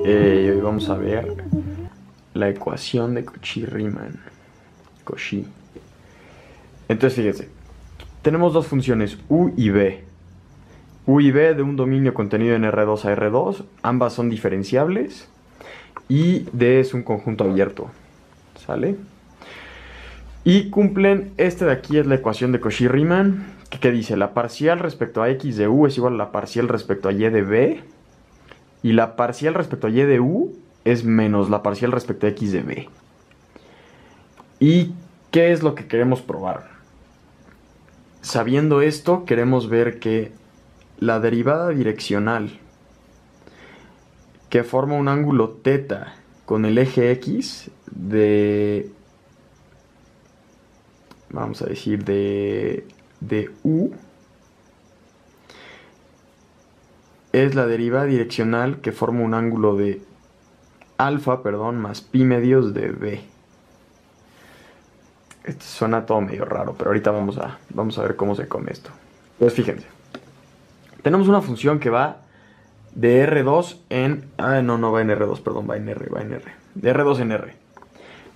y hoy vamos a ver la ecuación de Cauchy-Riemann. Cauchy. Entonces fíjense, tenemos dos funciones U y B. U y B de un dominio contenido en R2 a R2, ambas son diferenciables y D es un conjunto abierto, ¿sale? Y cumplen, este de aquí es la ecuación de Cauchy-Riemann, que dice la parcial respecto a x de U es igual a la parcial respecto a y de B, y la parcial respecto a y de U es menos la parcial respecto a x de B. ¿Y qué es lo que queremos probar? Sabiendo esto, queremos ver que la derivada direccional que forma un ángulo θ con el eje x de, vamos a decir, de U, es la derivada direccional que forma un ángulo de alfa, más pi medios de B. Esto suena todo medio raro, pero ahorita vamos a ver cómo se come esto. Pues fíjense, tenemos una función que va de R2 en... no va en R2, perdón, va en R. De R2 en R.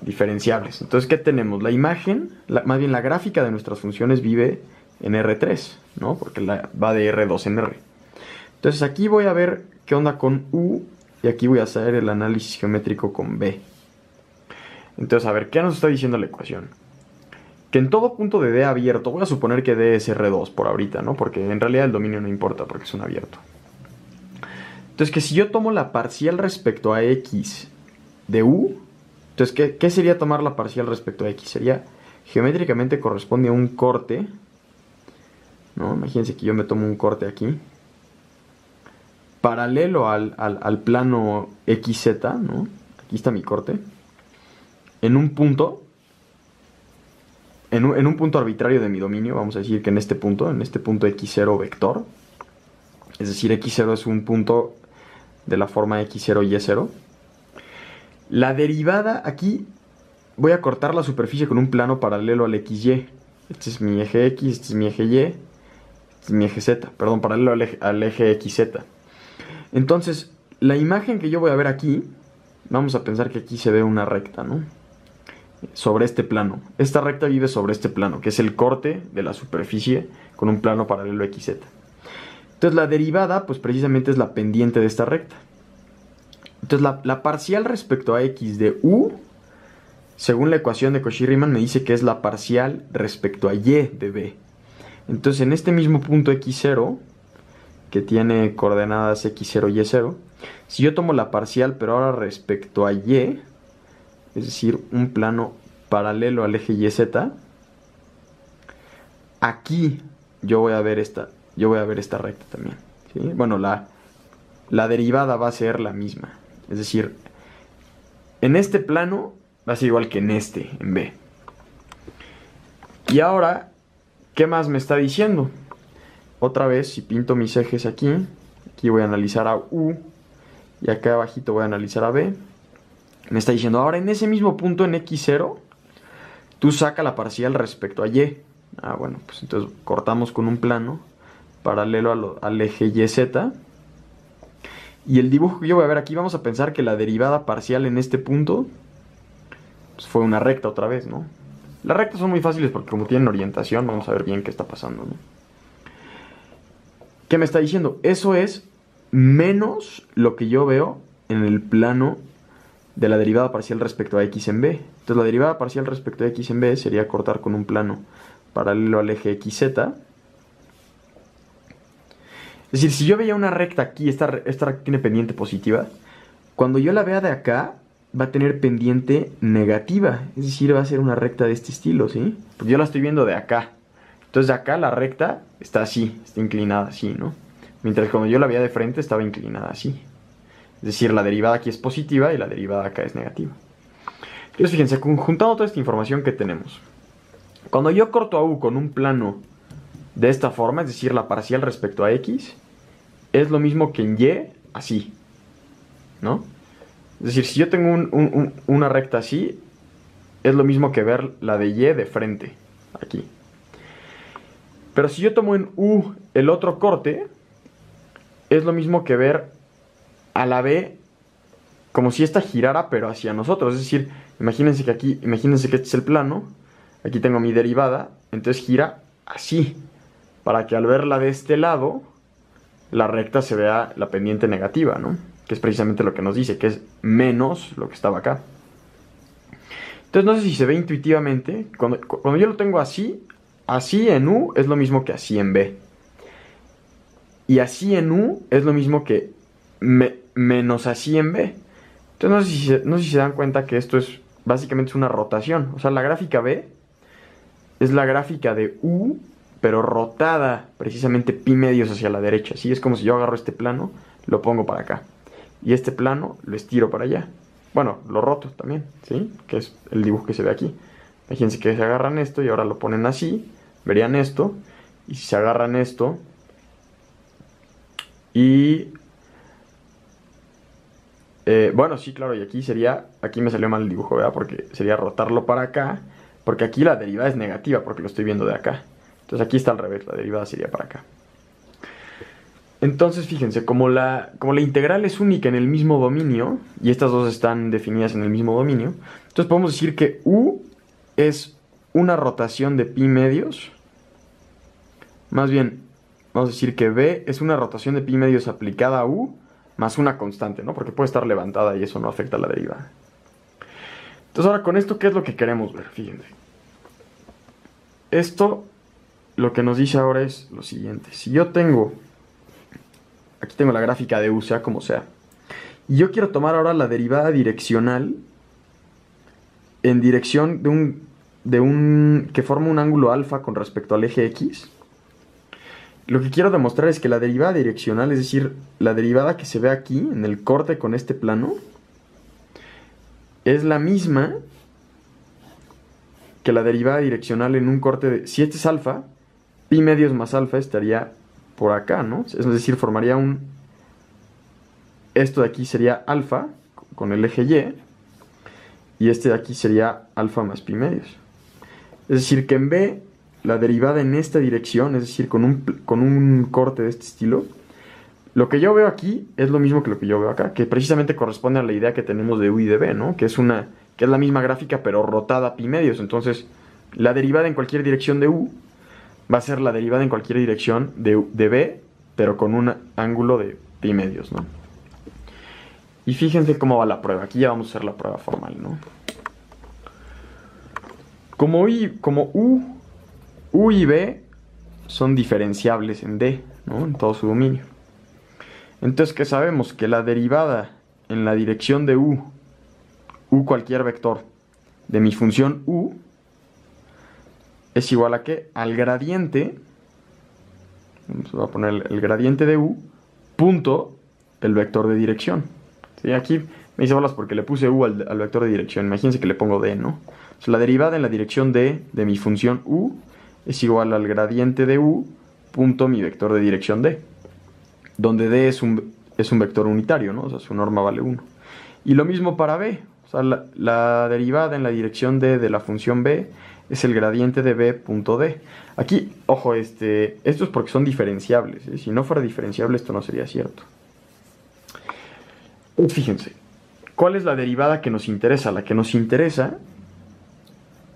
Diferenciables. Entonces, ¿qué tenemos? La imagen, más bien la gráfica de nuestras funciones vive en R3, ¿no? Porque va de R2 en R. Entonces, aquí voy a ver qué onda con U y aquí voy a hacer el análisis geométrico con B. Entonces, a ver, ¿qué nos está diciendo la ecuación? Que en todo punto de D abierto, voy a suponer que D es R2 por ahorita, ¿no? Porque en realidad el dominio no importa porque es un abierto. Entonces, que si yo tomo la parcial respecto a X de U, entonces, ¿qué sería tomar la parcial respecto a X? Sería, geométricamente corresponde a un corte, ¿no? Imagínense que yo me tomo un corte aquí, paralelo al plano XZ, ¿no? Aquí está mi corte, en un punto, en un punto arbitrario de mi dominio, vamos a decir que en este punto X0 vector, es decir, X0 es un punto de la forma X0 y Y0. La derivada aquí, voy a cortar la superficie con un plano paralelo al XY. Este es mi eje X, este es mi eje Y, este es mi eje Z, perdón, paralelo al eje XZ. Entonces, la imagen que yo voy a ver aquí, vamos a pensar que aquí se ve una recta, ¿no? Sobre este plano. Esta recta vive sobre este plano, que es el corte de la superficie con un plano paralelo a XZ. Entonces, la derivada, pues precisamente es la pendiente de esta recta. Entonces, la parcial respecto a X de U, según la ecuación de Cauchy-Riemann, me dice que es la parcial respecto a Y de B. Entonces, en este mismo punto X0, que tiene coordenadas X0 y Y0, si yo tomo la parcial, pero ahora respecto a Y, es decir, un plano paralelo al eje YZ, aquí yo voy a ver esta recta también, ¿sí? Bueno, la derivada va a ser la misma. Es decir, en este plano va a ser igual que en este, en B. Y ahora, ¿qué más me está diciendo? Otra vez, si pinto mis ejes aquí voy a analizar a U, y acá abajito voy a analizar a B. Me está diciendo, ahora en ese mismo punto en X0, tú saca la parcial respecto a Y. Bueno, pues entonces cortamos con un plano paralelo al eje YZ. Y el dibujo que yo voy a ver aquí, vamos a pensar que la derivada parcial en este punto pues fue una recta otra vez, ¿no? Las rectas son muy fáciles porque como tienen orientación, vamos a ver bien qué está pasando, ¿no? ¿Qué me está diciendo? Eso es menos lo que yo veo en el plano de la derivada parcial respecto a X en B. Entonces la derivada parcial respecto a X en B sería cortar con un plano paralelo al eje XZ. Es decir, si yo veía una recta aquí, esta recta tiene pendiente positiva, cuando yo la vea de acá, va a tener pendiente negativa. Es decir, va a ser una recta de este estilo, ¿sí? Porque yo la estoy viendo de acá. Entonces de acá la recta está así, está inclinada así, ¿no? Mientras que cuando yo la veía de frente estaba inclinada así. Es decir, la derivada aquí es positiva y la derivada acá es negativa. Entonces fíjense, juntando toda esta información que tenemos, cuando yo corto a U con un plano de esta forma, es decir, la parcial respecto a X, es lo mismo que en Y, así, ¿no? Es decir, si yo tengo una recta así, es lo mismo que ver la de Y de frente, aquí. Pero si yo tomo en U el otro corte, es lo mismo que ver a la B como si esta girara pero hacia nosotros. Es decir, imagínense que este es el plano, aquí tengo mi derivada, entonces gira así, para que al verla de este lado, la recta se vea la pendiente negativa, ¿no? Que es precisamente lo que nos dice, que es menos lo que estaba acá. Entonces no sé si se ve intuitivamente, cuando yo lo tengo así en U es lo mismo que así en B. Y así en U es lo mismo que menos así en B. Entonces no sé si se dan cuenta que esto es básicamente una rotación. O sea, la gráfica B es la gráfica de U, pero rotada precisamente pi medios hacia la derecha. ¿Sí? Es como si yo agarro este plano, lo pongo para acá. Y este plano lo estiro para allá. Bueno, lo roto también, ¿sí? Que es el dibujo que se ve aquí. Imagínense que se agarran esto y ahora lo ponen así. Verían esto. Y si se agarran esto y... bueno, sí, claro, y aquí me salió mal el dibujo, ¿verdad? Porque sería rotarlo para acá, porque aquí la derivada es negativa, porque lo estoy viendo de acá. Entonces aquí está al revés, la derivada sería para acá. Entonces, fíjense, como la integral es única en el mismo dominio, y estas dos están definidas en el mismo dominio, entonces podemos decir que U es una rotación de pi medios, más bien, vamos a decir que B es una rotación de pi medios aplicada a U, más una constante, ¿no? Porque puede estar levantada y eso no afecta a la derivada. Entonces ahora con esto, ¿qué es lo que queremos ver? Fíjense. Esto, lo que nos dice ahora es lo siguiente. Si yo tengo, aquí tengo la gráfica de U, sea como sea, y yo quiero tomar ahora la derivada direccional en dirección que forma un ángulo alfa con respecto al eje X. Lo que quiero demostrar es que la derivada direccional, es decir, la derivada que se ve aquí en el corte con este plano, es la misma que la derivada direccional en un corte de... Si este es alfa, pi medios más alfa estaría por acá, ¿no? Es decir, formaría un... Esto de aquí sería alfa con el eje Y, y este de aquí sería alfa más pi medios. Es decir, que en B... la derivada en esta dirección, es decir, con un corte de este estilo, lo que yo veo aquí es lo mismo que lo que yo veo acá, que precisamente corresponde a la idea que tenemos de U y de B, ¿no? Que es la misma gráfica pero rotada a pi medios. Entonces, la derivada en cualquier dirección de U va a ser la derivada en cualquier dirección de B, pero con un ángulo de pi medios, ¿no? Y fíjense cómo va la prueba. Aquí ya vamos a hacer la prueba formal, ¿no? Como U y B son diferenciables en D, ¿no? En todo su dominio. Entonces, ¿qué sabemos? Que la derivada en la dirección de U cualquier vector, de mi función U, es igual a ¿qué? Al gradiente, vamos a poner el gradiente de U, punto, el vector de dirección. ¿Sí? Aquí me hice bolas porque le puse U al vector de dirección. Imagínense que le pongo D, ¿no? O sea, la derivada en la dirección D de mi función U es igual al gradiente de U punto mi vector de dirección D, donde D es un vector unitario, ¿no? O sea, su norma vale 1. Y lo mismo para B. O sea, la derivada en la dirección D de la función B es el gradiente de B punto D. Aquí, ojo, esto es porque son diferenciables, ¿eh? Si no fuera diferenciable, esto no sería cierto. Fíjense, ¿cuál es la derivada que nos interesa? La que nos interesa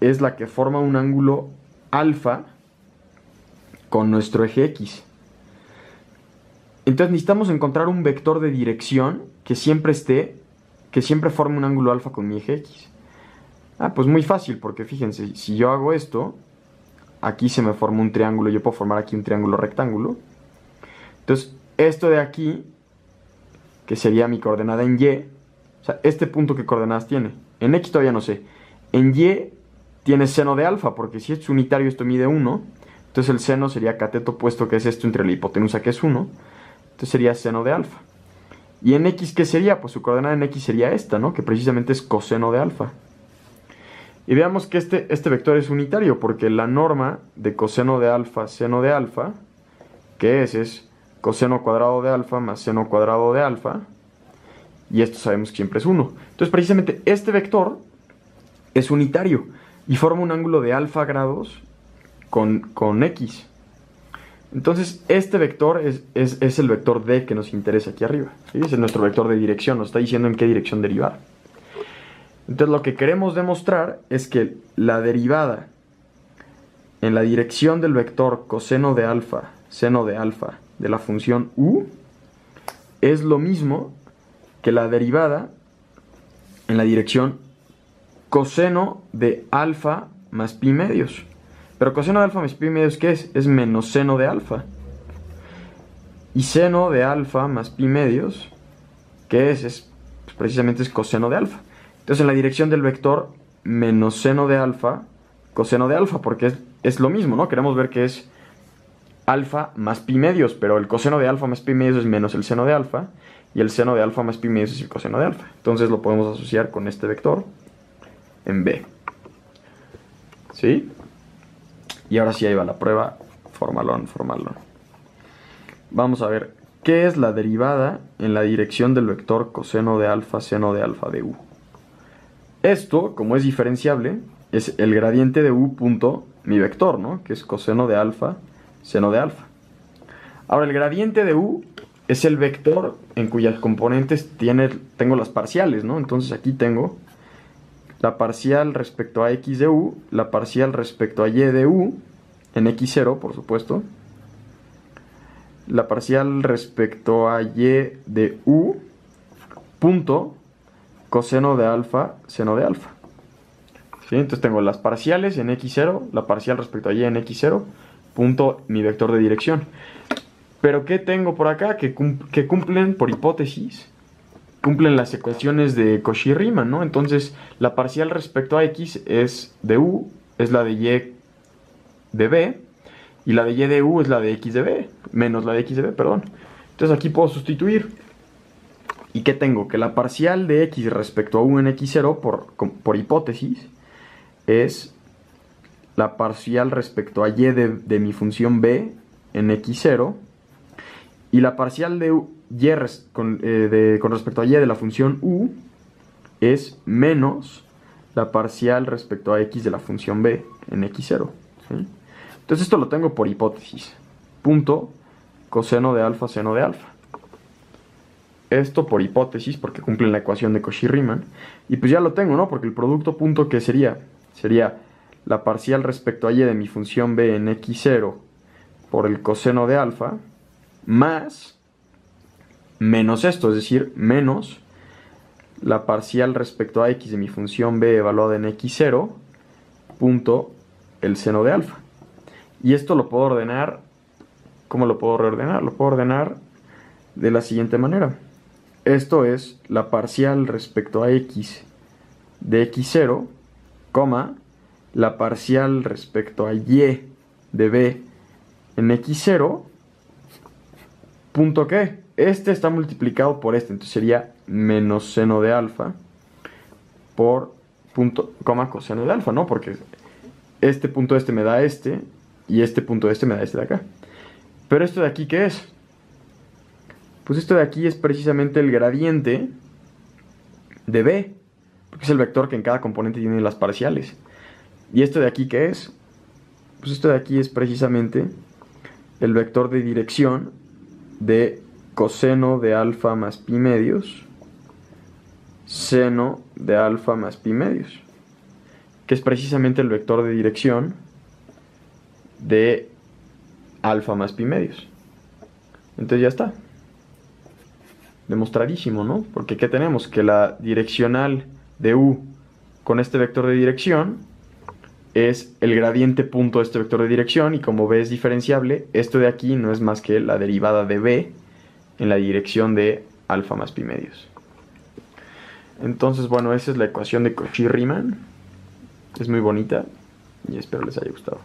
es la que forma un ángulo alfa con nuestro eje X. Entonces necesitamos encontrar un vector de dirección que siempre forme un ángulo alfa con mi eje X. Pues muy fácil, porque fíjense, si yo hago esto, aquí se me forma un triángulo, yo puedo formar aquí un triángulo rectángulo. Entonces, esto de aquí, que sería mi coordenada en Y, o sea, este punto, ¿qué coordenadas tiene? En X todavía no sé. En Y tiene seno de alfa, porque si es unitario esto mide 1, entonces el seno sería cateto opuesto, que es esto entre la hipotenusa, que es 1, entonces sería seno de alfa. Y en X, ¿qué sería? Pues su coordenada en X sería esta, ¿no? Que precisamente es coseno de alfa. Y veamos que este vector es unitario, porque la norma de coseno de alfa, seno de alfa, que es coseno cuadrado de alfa más seno cuadrado de alfa, y esto sabemos que siempre es 1. Entonces precisamente este vector es unitario y forma un ángulo de alfa grados con X. Entonces, este vector es el vector D que nos interesa aquí arriba. ¿Sí? Ese es nuestro vector de dirección, nos está diciendo en qué dirección derivar. Entonces, lo que queremos demostrar es que la derivada en la dirección del vector coseno de alfa, seno de alfa, de la función u, es lo mismo que la derivada en la dirección coseno de alfa más pi medios. Pero coseno de alfa más pi medios, ¿qué es? Es menos seno de alfa. Y seno de alfa más pi medios, ¿qué es? Pues precisamente es coseno de alfa. Entonces en la dirección del vector menos seno de alfa, coseno de alfa, porque es lo mismo, ¿no? Queremos ver que es alfa más pi medios, pero el coseno de alfa más pi medios es menos el seno de alfa, y el seno de alfa más pi medios es el coseno de alfa. Entonces lo podemos asociar con este vector en B. ¿Sí? Y ahora sí, ahí va la prueba, formalón. Vamos a ver, ¿qué es la derivada en la dirección del vector coseno de alfa, seno de alfa de u? Esto, como es diferenciable, es el gradiente de u punto mi vector, ¿no? Que es coseno de alfa, seno de alfa. Ahora, el gradiente de u es el vector en cuyas componentes tengo las parciales, ¿no? Entonces aquí tengo la parcial respecto a x de u, la parcial respecto a y de u, en x0, por supuesto, la parcial respecto a y de u, punto coseno de alfa, seno de alfa. ¿Sí? Entonces tengo las parciales en x0, la parcial respecto a y en x0, punto mi vector de dirección. Pero ¿qué tengo por acá? Que cumplen, por hipótesis, cumplen las ecuaciones de Cauchy-Riemann, ¿no? Entonces, la parcial respecto a x es de u, es la de y de b, y la de y de u es la de x de b, menos la de x de b, perdón. Entonces aquí puedo sustituir. ¿Y qué tengo? Que la parcial de x respecto a u en x0, por hipótesis, es la parcial respecto a y de mi función b en x0, y la parcial de con respecto a y de la función u es menos la parcial respecto a x de la función b en x0. ¿Sí? Entonces esto lo tengo por hipótesis. Punto coseno de alfa, seno de alfa. Esto por hipótesis, porque cumplen la ecuación de Cauchy-Riemann. Y pues ya lo tengo, ¿no? Porque el producto punto, ¿qué sería? Sería la parcial respecto a y de mi función b en x0 por el coseno de alfa, más menos esto, es decir, menos la parcial respecto a x de mi función b evaluada en x0 punto el seno de alfa. Y esto lo puedo ordenar, ¿cómo lo puedo reordenar? Lo puedo ordenar de la siguiente manera. Esto es la parcial respecto a x de x0, coma, la parcial respecto a y de b en x0, punto ¿qué? Este está multiplicado por este, entonces sería menos seno de alfa por punto, coma, coseno de alfa, ¿no? Porque este punto este me da este, y este punto este me da este de acá. Pero esto de aquí, ¿qué es? Pues esto de aquí es precisamente el gradiente de b, porque es el vector que en cada componente tiene las parciales. ¿Y esto de aquí qué es? Pues esto de aquí es precisamente el vector de dirección de coseno de alfa más pi medios, seno de alfa más pi medios, que es precisamente el vector de dirección de alfa más pi medios. Entonces ya está. Demostradísimo, ¿no? Porque ¿qué tenemos? Que la direccional de u con este vector de dirección es el gradiente punto de este vector de dirección, y como b es diferenciable, esto de aquí no es más que la derivada de b en la dirección de alfa más pi medios. Entonces, bueno, esa es la ecuación de Cauchy-Riemann. Es muy bonita y espero les haya gustado.